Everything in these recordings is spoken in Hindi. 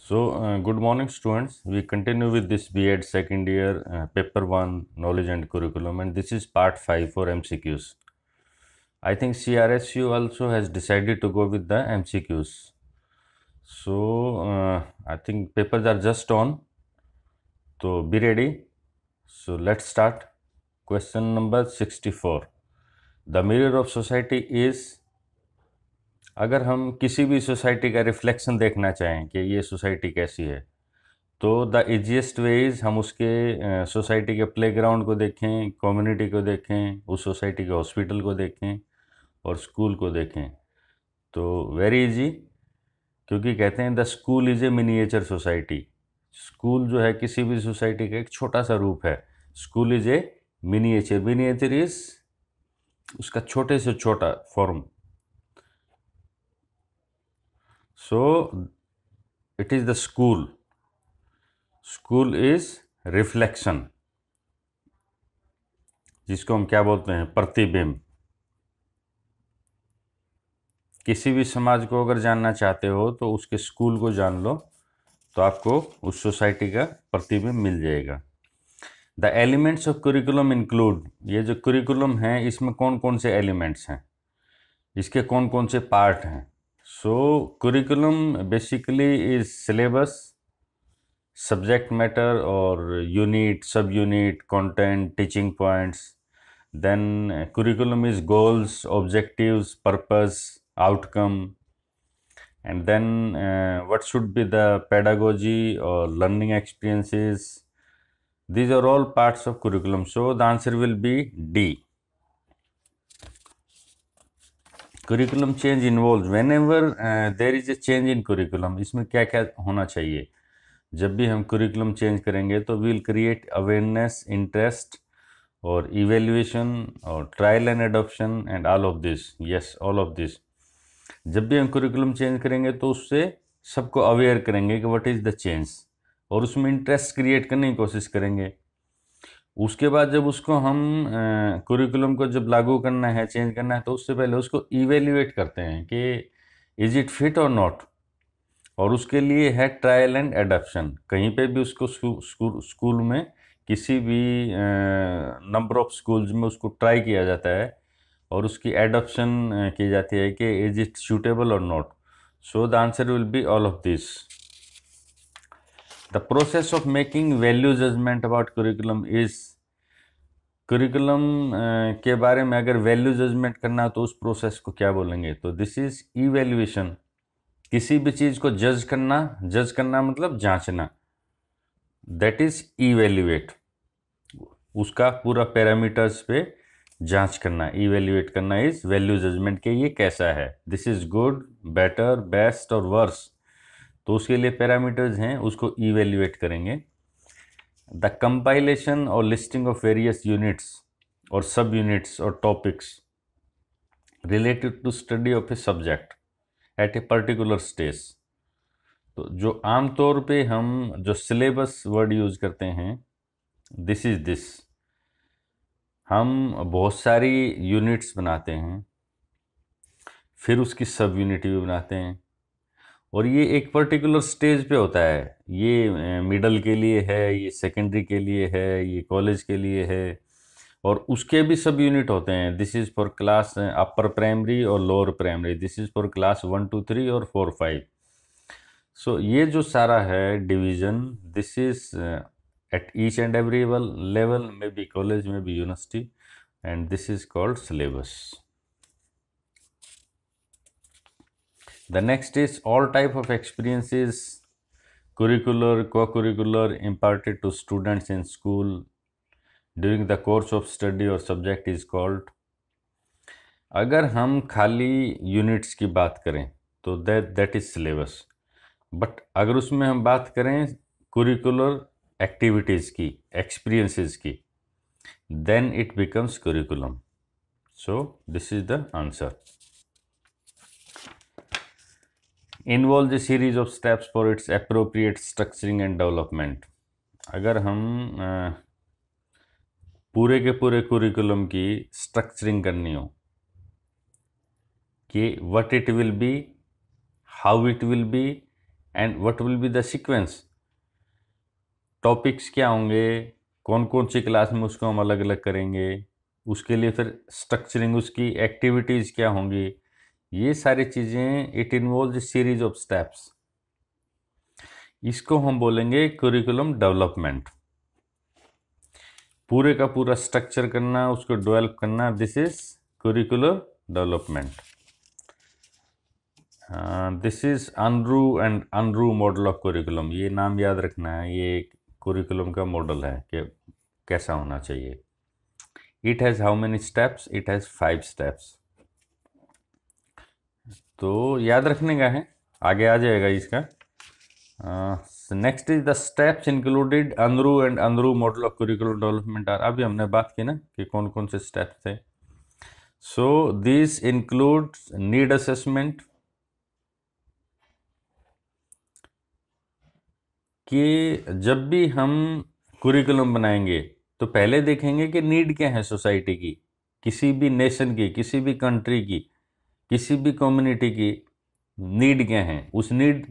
Good morning, students. We continue with this B.Ed second year paper 1 knowledge and curriculum, and this is part 5 for MCQs. I think CRSU also has decided to go with the MCQs. I think papers are just on. So be ready. So let's start. Question number 64. The mirror of society is, अगर हम किसी भी सोसाइटी का रिफ्लेक्शन देखना चाहें कि ये सोसाइटी कैसी है, तो द इजीएस्ट वे इज़ हम उसके सोसाइटी के प्लेग्राउंड को देखें, कम्युनिटी को देखें, उस सोसाइटी के हॉस्पिटल को देखें और स्कूल को देखें। तो वेरी इजी, क्योंकि कहते हैं the school is a miniature society. School जो है किसी भी सोसाइटी का एक छोटा सा रूप है। School is a miniature. Miniature is उसका छोटे से छोटा form. So it is the school. School is reflection, जिसको हम क्या बोलते हैं, प्रतिबिंब। किसी भी समाज को अगर जानना चाहते हो तो उसके स्कूल को जान लो, तो आपको उस सोसाइटी का प्रतिबिंब मिल जाएगा। The elements of curriculum include, ये जो करिकुलम है इसमें कौन कौन से एलिमेंट्स हैं, इसके कौन कौन से पार्ट हैं। So curriculum basically is syllabus, subject matter or unit, sub-unit, content, teaching points. Then curriculum is goals, objectives, purpose, outcome. And then what should be the pedagogy or learning experiences. These are all parts of curriculum. So the answer will be D. Curriculum change involve whenever there is a change in curriculum. इसमें क्या क्या होना चाहिए? जब भी हम करिकुलम चेंज करेंगे तो we will create awareness, interest और इवेल्युएशन और trial and adoption and all of this. Yes, all of this. जब भी हम करिकुलम चेंज करेंगे तो उससे सबको अवेयर करेंगे कि व्हाट इज़ द चेंज, और उसमें इंटरेस्ट क्रिएट करने की कोशिश करेंगे। उसके बाद जब उसको हम करिकुलम को जब लागू करना है, चेंज करना है, तो उससे पहले उसको इवेल्युएट करते हैं कि इज इट फिट और नॉट, और उसके लिए है ट्रायल एंड एडॉप्शन। कहीं पे भी उसको स्कूल में किसी भी नंबर ऑफ स्कूल्स में उसको ट्राई किया जाता है और उसकी एडॉप्शन की जाती है कि इज इट सूटेबल और not. So the answer will be all of this. The process of making value judgment about curriculum is, curriculum के बारे में अगर वैल्यू जजमेंट करना तो उस प्रोसेस को क्या बोलेंगे? तो दिस इज इवेल्युएशन। किसी भी चीज़ को जज करना मतलब जांचना, दैट इज इवेल्युएट। उसका पूरा पैरामीटर्स पे जांच करना, इवेल्युएट करना इज वैल्यू जजमेंट के ये कैसा है, this is good, better, best और वर्स। तो उसके लिए पैरामीटर्स हैं, उसको इवेल्युएट करेंगे। द कंपाइलेशन और लिस्टिंग ऑफ वेरियस यूनिट्स और सब यूनिट्स और topics related to study of a subject at a particular stage. तो जो आमतौर पे हम जो सिलेबस वर्ड यूज करते हैं, दिस इज दिस। हम बहुत सारी यूनिट्स बनाते हैं, फिर उसकी सब यूनिट भी बनाते हैं, और ये एक पर्टिकुलर स्टेज पे होता है। ये मिडल के लिए है, ये सेकेंडरी के लिए है, ये कॉलेज के लिए है, और उसके भी सब यूनिट होते हैं। This is for class upper primary और lower primary, this is for class 1 2 3 और 4 5। सो ये जो सारा है division, this is at each and every level, may be college, may be university, and this is called syllabus. The next is all type of experiences, curricular, co-curricular, imparted to students in school during the course of study or subject is called। अगर हम खाली यूनिट्स की बात करें तो दैट इज सिलेबस, बट अगर उसमें हम बात करें curricular एक्टिविटीज़ की, एक्सपीरियंसेस की, then it becomes curriculum। So this is the answer। Involves a series of steps for its appropriate structuring and development। अगर हम पूरे के पूरे कुरिकुलम की स्ट्रक्चरिंग करनी हो कि what it will be, how it will be and what will be the sequence, topics क्या होंगे, कौन कौन सी क्लास में उसको हम अलग अलग करेंगे, उसके लिए फिर स्ट्रक्चरिंग, उसकी एक्टिविटीज़ क्या होंगी, ये सारी चीज़ें, it involve series of steps. इसको हम बोलेंगे करिकुलम डेवलपमेंट। पूरे का पूरा स्ट्रक्चर करना, उसको डेवलप करना, this is curricular development. This is Unruh and Unruh model of curriculum. ये नाम याद रखना है, ये करिकुलम का मॉडल है कि कैसा होना चाहिए। It has how many steps, it has 5 steps. तो याद रखने का है, आगे आ जाएगा इसका। Next is the steps included Unruh and Unruh model of curricular development are. अभी हमने बात की ना कि कौन कौन से स्टेप्स थे। So this includes need assessment, कि जब भी हम कुरिकुलम बनाएंगे तो पहले देखेंगे कि नीड क्या है सोसाइटी की, किसी भी नेशन की, किसी भी कंट्री की, किसी भी कम्युनिटी की नीड क्या है, उस नीड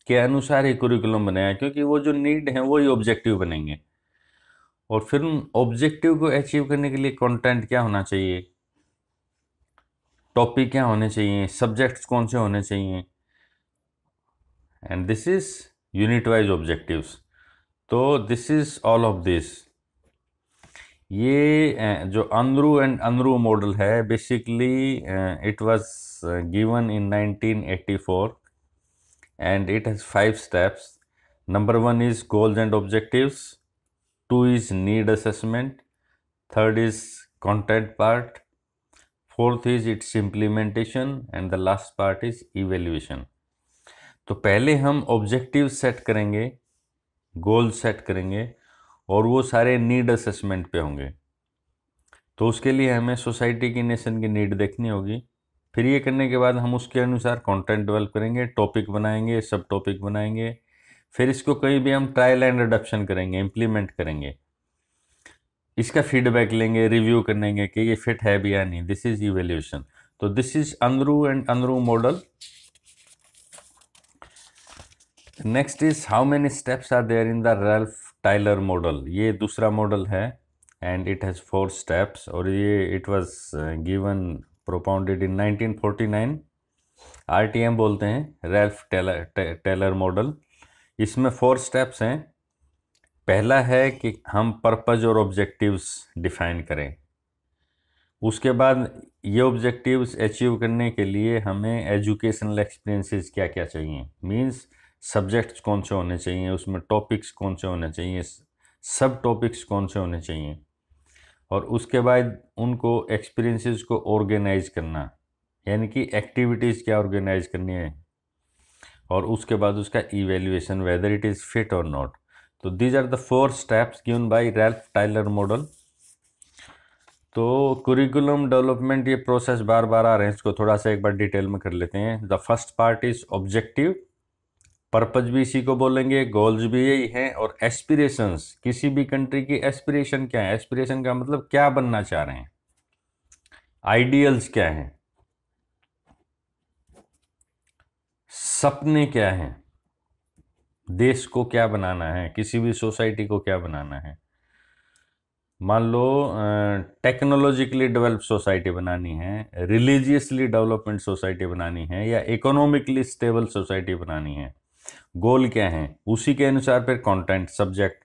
के अनुसार ही कुरिकुलम बनाया, क्योंकि वो जो नीड है वही ऑब्जेक्टिव बनेंगे। और फिर उन ऑब्जेक्टिव को अचीव करने के लिए कंटेंट क्या होना चाहिए, टॉपिक क्या होने चाहिए, सब्जेक्ट्स कौन से होने चाहिए, and this is unit wise objectives. तो this is all of this. ये जो अनरू एंड अनरू मॉडल है, basically it was given in 1984 and it has 5 steps. Number 1 is goals and objectives, 2 is need assessment, 3rd is content part, 4th is its implementation, and the last part is evaluation. तो पहले हम ऑब्जेक्टिव सेट करेंगे, गोल सेट करेंगे, और वो सारे नीड असेसमेंट पे होंगे। तो उसके लिए हमें सोसाइटी की, नेशन की नीड देखनी होगी। फिर ये करने के बाद हम उसके अनुसार कंटेंट डेवलप करेंगे, टॉपिक बनाएंगे, सब टॉपिक बनाएंगे। फिर इसको कहीं भी हम ट्रायल एंड अडॉप्शन करेंगे, इम्प्लीमेंट करेंगे, इसका फीडबैक लेंगे, रिव्यू करेंगे कि ये फिट है भी या नहीं। This is evaluation. तो this is Unruh and Unruh model. Next is how many steps are there in the Ralph Tyler model. ये दूसरा मॉडल है एंड इट हैज़ 4 स्टेप्स, और ये it was given propounded in 1949। RTM बोलते हैं, रैल्फ टेलर मॉडल। इसमें 4 स्टेप्स हैं। पहला है कि हम पर्पज और ऑब्जेक्टिव्स डिफाइन करें। उसके बाद ये ऑब्जेक्टिव्स अचीव करने के लिए हमें एजुकेशनल एक्सपीरियंसेस क्या क्या चाहिए, मींस सब्जेक्ट्स कौन से होने चाहिए, उसमें टॉपिक्स कौन से होने चाहिए, सब टॉपिक्स कौन से होने चाहिए, और उसके बाद उनको एक्सपीरियंसेस को ऑर्गेनाइज करना, यानी कि एक्टिविटीज़ क्या ऑर्गेनाइज करनी है, और उसके बाद उसका evaluation whether it is fit और नॉट। तो these are the 4 steps given by Ralph Tyler model. तो कुरिकुलम डेवलपमेंट, ये प्रोसेस बार बार आ रहे हैं, इसको थोड़ा सा एक बार डिटेल में कर लेते हैं। The first part is objective, purpose भी इसी को बोलेंगे, गोल्स भी यही हैं, और एस्पिरेशंस, किसी भी कंट्री की एस्पिरेशन क्या है, एस्पिरेशन का मतलब क्या बनना चाह रहे हैं, आइडियल्स क्या हैं, सपने क्या हैं, देश को क्या बनाना है, किसी भी सोसाइटी को क्या बनाना है। मान लो टेक्नोलॉजिकली डेवलप सोसाइटी बनानी है, रिलीजियसली डेवलपमेंट सोसाइटी बनानी है, या इकोनॉमिकली स्टेबल सोसाइटी बनानी है, गोल क्या है, उसी के अनुसार फिर कंटेंट, सब्जेक्ट।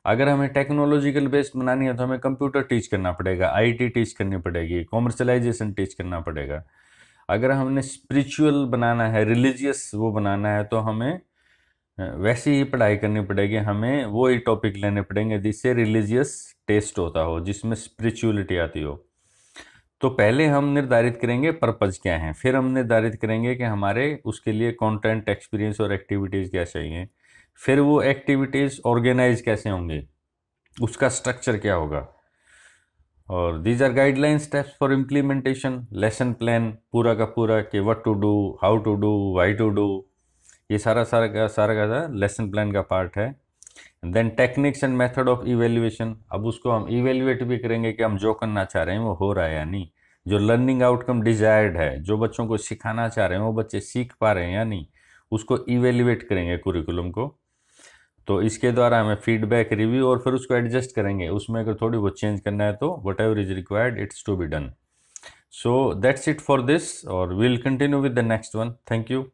अगर हमें टेक्नोलॉजिकल बेस्ड बनानी है तो हमें कंप्यूटर टीच करना पड़ेगा, IT टीच करनी पड़ेगी, कॉमर्शलाइजेशन टीच करना पड़ेगा। अगर हमने स्पिरिचुअल बनाना है, रिलीजियस वो बनाना है, तो हमें वैसी ही पढ़ाई करनी पड़ेगी, हमें वो ही टॉपिक लेने पड़ेंगे जिससे रिलीजियस टेस्ट होता हो, जिसमें स्पिरिचुअलिटी आती हो। तो पहले हम निर्धारित करेंगे पर्पज क्या है, फिर हम निर्धारित करेंगे कि हमारे उसके लिए कंटेंट, एक्सपीरियंस और एक्टिविटीज़ क्या चाहिए, फिर वो एक्टिविटीज़ ऑर्गेनाइज कैसे होंगे, उसका स्ट्रक्चर क्या होगा, और these are guideline steps for implementation. Lesson plan पूरा का पूरा कि what to do, how to do, why to do, ये सारा का लेसन प्लान का पार्ट है। Then techniques and method of evaluation, अब उसको हम इवेल्युएट भी करेंगे कि हम जो करना चाह रहे हैं वो हो रहा है या नहीं, जो लर्निंग आउटकम डिजायर्ड है, जो बच्चों को सिखाना चाह रहे हैं वो बच्चे सीख पा रहे हैं या नहीं, उसको इवेल्युएट करेंगे कुरिकुलम को। तो इसके द्वारा हमें फीडबैक, रिव्यू और फिर उसको एडजस्ट करेंगे। उसमें अगर थोड़ी बहुत चेंज करना है तो whatever is required it's to be done. So that's it for this, और we'll continue with the next one. Thank you.